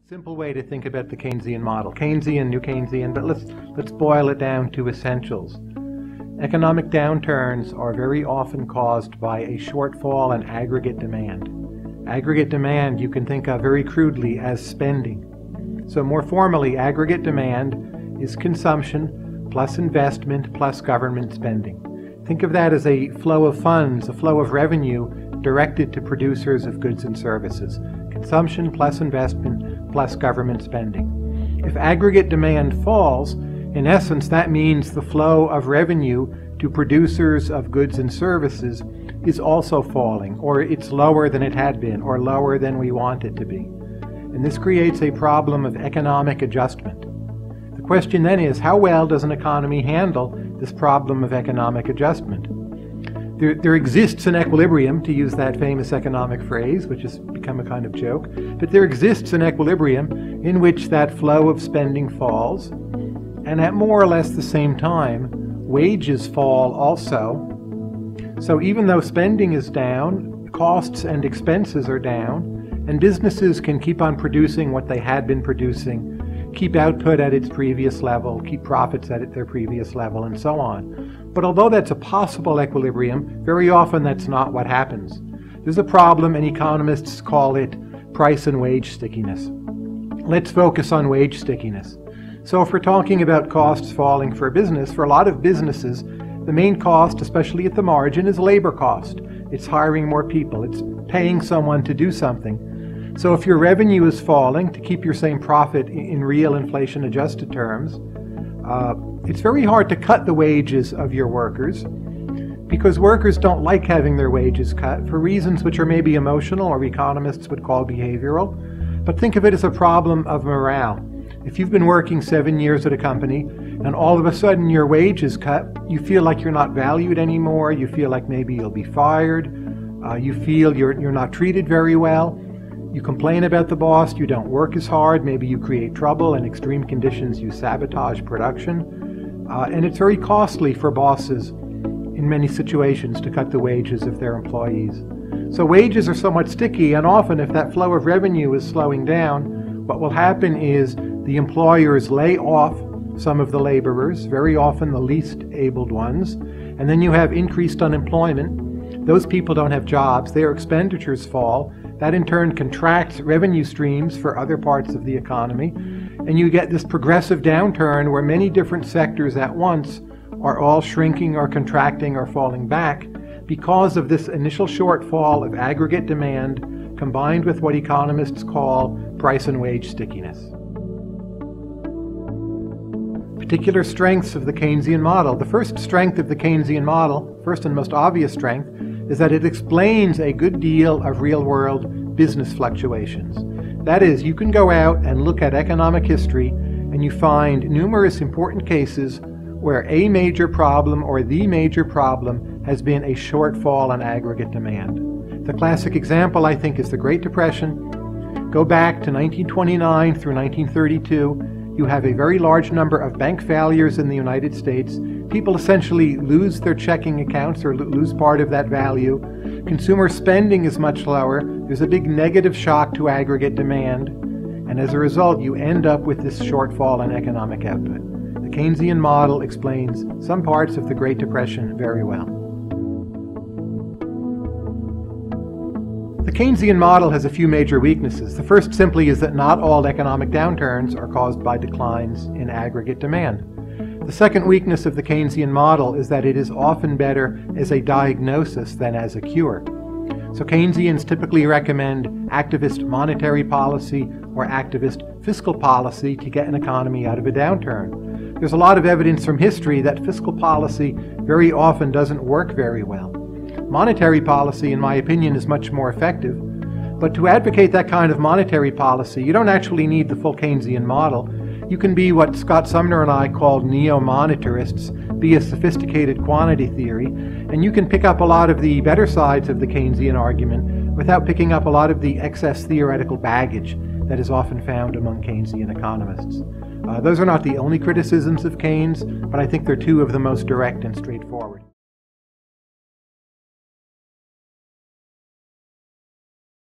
Simple way to think about the Keynesian model. Keynesian, New Keynesian, but let's boil it down to essentials. Economic downturns are very often caused by a shortfall in aggregate demand. Aggregate demand you can think of very crudely as spending. So more formally, aggregate demand is consumption plus investment plus government spending. Think of that as a flow of funds, a flow of revenue directed to producers of goods and services. Consumption plus investment plus government spending. If aggregate demand falls, in essence that means the flow of revenue to producers of goods and services is also falling, or it's lower than it had been, or lower than we want it to be. And this creates a problem of economic adjustment. The question then is, how well does an economy handle this problem of economic adjustment? There exists an equilibrium, to use that famous economic phrase, which has become a kind of joke, but there exists an equilibrium in which that flow of spending falls, and at more or less the same time, wages fall also. So even though spending is down, costs and expenses are down, and businesses can keep on producing what they had been producing, keep output at its previous level, keep profits at their previous level, and so on. But although that's a possible equilibrium, very often that's not what happens. There's a problem, and economists call it price and wage stickiness. Let's focus on wage stickiness. So if we're talking about costs falling for a business, for a lot of businesses, the main cost, especially at the margin, is labor cost. It's hiring more people. It's paying someone to do something. So if your revenue is falling, to keep your same profit in real inflation-adjusted terms, it's very hard to cut the wages of your workers, because workers don't like having their wages cut for reasons which are maybe emotional, or economists would call behavioral. But think of it as a problem of morale. If you've been working 7 years at a company and all of a sudden your wage is cut, you feel like you're not valued anymore, you feel like maybe you'll be fired, you feel you're not treated very well, you complain about the boss, you don't work as hard, maybe you create trouble, in extreme conditions you sabotage production, and it's very costly for bosses in many situations to cut the wages of their employees. So wages are somewhat sticky, and often if that flow of revenue is slowing down, what will happen is the employers lay off some of the laborers, very often the least abled ones, and then you have increased unemployment. Those people don't have jobs, their expenditures fall. That in turn contracts revenue streams for other parts of the economy, and you get this progressive downturn where many different sectors at once are all shrinking or contracting or falling back because of this initial shortfall of aggregate demand combined with what economists call price and wage stickiness. Particular strengths of the Keynesian model. The first strength of the Keynesian model, first and most obvious strength, is that it explains a good deal of real-world business fluctuations. That is, you can go out and look at economic history and you find numerous important cases where a major problem or the major problem has been a shortfall in aggregate demand. The classic example, I think, is the Great Depression. Go back to 1929 through 1932. You have a very large number of bank failures in the United States. People essentially lose their checking accounts or lose part of that value. Consumer spending is much lower. There's a big negative shock to aggregate demand. And as a result, you end up with this shortfall in economic output. The Keynesian model explains some parts of the Great Depression very well. The Keynesian model has a few major weaknesses. The first simply is that not all economic downturns are caused by declines in aggregate demand. The second weakness of the Keynesian model is that it is often better as a diagnosis than as a cure. So Keynesians typically recommend activist monetary policy or activist fiscal policy to get an economy out of a downturn. There's a lot of evidence from history that fiscal policy very often doesn't work very well. Monetary policy, in my opinion, is much more effective. But to advocate that kind of monetary policy, you don't actually need the full Keynesian model. You can be what Scott Sumner and I called neo-monetarists, be a sophisticated quantity theory, and you can pick up a lot of the better sides of the Keynesian argument without picking up a lot of the excess theoretical baggage that is often found among Keynesian economists. Those are not the only criticisms of Keynes, but I think they're two of the most direct and straightforward.